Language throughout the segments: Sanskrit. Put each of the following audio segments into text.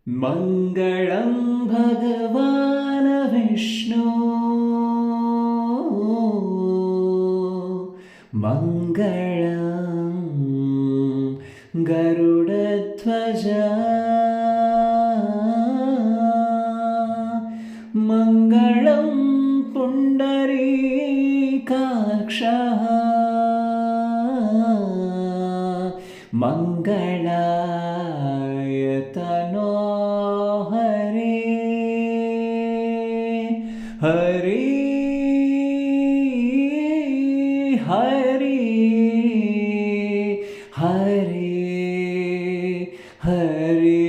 मङ्गलं भगवान् विष्णु मङ्गलं गरुडध्वज मङ्गलं पुण्डरीकाक्षः मङ्गलाय तनो हरे हरि हरि हरि हरि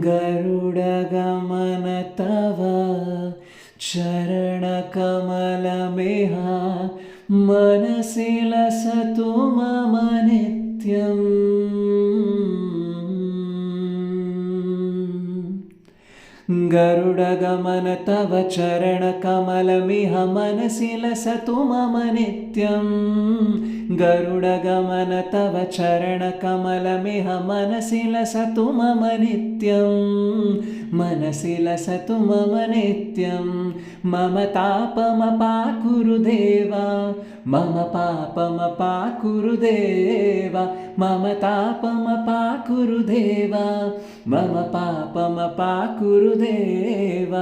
गरुडगमन तव चरणकमलमिह मनसि लसतु मम नित्यम् गरुडगमन तव चरणकमलमिह मनसि लसतु मम नित्यम् गरुडगमन तव चरणकमलमिह मनसि लसतु मम नित्यम् मनसि लसतु मम नित्यं मम तापमपाकुरु देव मम पापमपाकुरु देव मम तापमपाकुरु देव मम पापमपाकुरु देव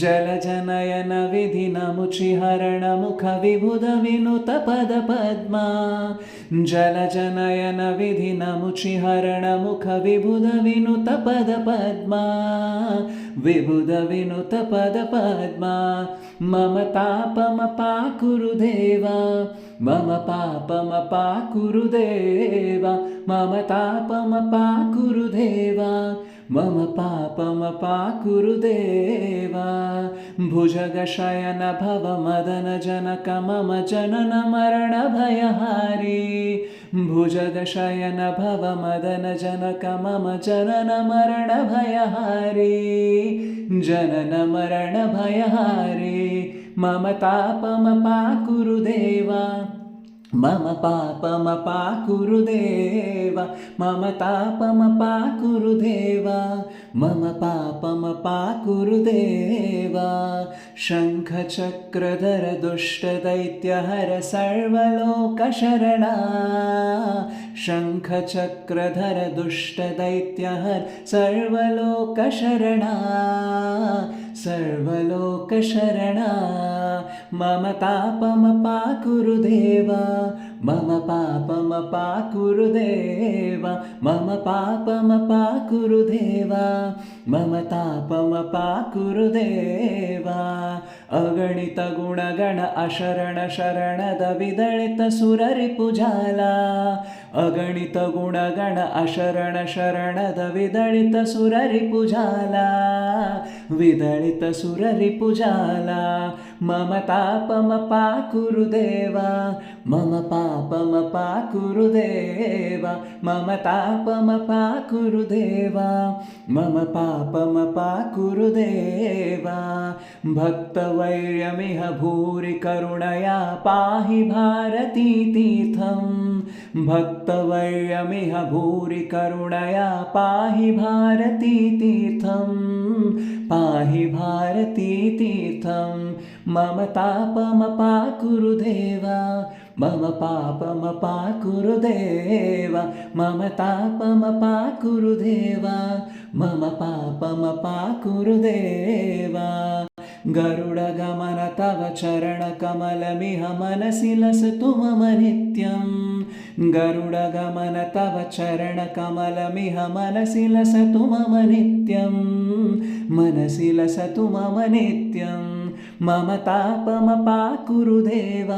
जलजनयन विधिनमुचिहरणमुखविबुधविनुतपदपद्मा जलजनयन विधिनमुचिहरणमुखविबुधविनुतपदपद्मा विबुधविनुतपदपद्मा मम तापमपाकुरु देव मम पापमपाकुरु देव मम तापमपाकुरु देव मम पापमपाकुरु देव भुजगशयन भवमदनजनक मम जनन मरणभयहारी भुजगशयन भवमदनजनक मम जनन मरणभयहारी जनन मरणभयहारी मम तापमपाकुरु देव मम पापमपाकुरु देव मम तापमपाकुरु देव मम पापमपाकुरु देव शङ्खचक्रधर दुष्टदैत्यहर सर्वलोकशरणा शङ्खचक्रधर दुष्टदैत्यहर सर्वलोकशरणा सर्वलोकशरणा मम तापमपाकुरु देव मम पापमपाकुरु देव मम पापमपाकुरु देव मम तापमपाकुरु देव अगणित गुणगण अशरण शरणद विदलित सुररिपुजाला अगणित गुणगण अशरण शरणद विदलित सुररिपुजाला विदलित सुररिपुजाला मम तापमपाकुरु देव मम पापमपाकुरु देव मम तापमपाकुरु देव मम पापमपाकुरु देव भक्तवैर्यमिह भूरि करुणया पाहि भारती तीर्थं भक्तवैर्यमिह भूरि करुणया पाहि भारती तीर्थं पाहि भारती तीर्थं मम तापमपाकुरु देव मम पापमपाकुरु देव मम तापमपाकुरु देव मम पापमपाकुरु देव गरुडगमन तव चरणकमलमिह मनसि लसतु मम नित्यं गरुडगमन तव चरणकमलमिह मनसि लसतु मम नित्यं मनसि लसतु मम नित्यं मम तापमपाकुरु देव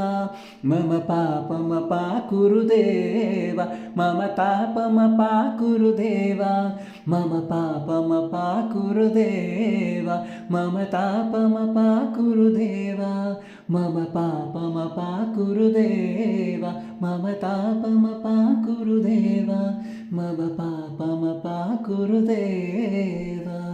मम पापमपाकुरु देव मम तापमपाकुरु देव मम पापमपाकुरु देव मम तापमपाकुरु देव मम पापमपाकुरु देव मम तापमपाकुरु देव मम पापमपाकुरु देव।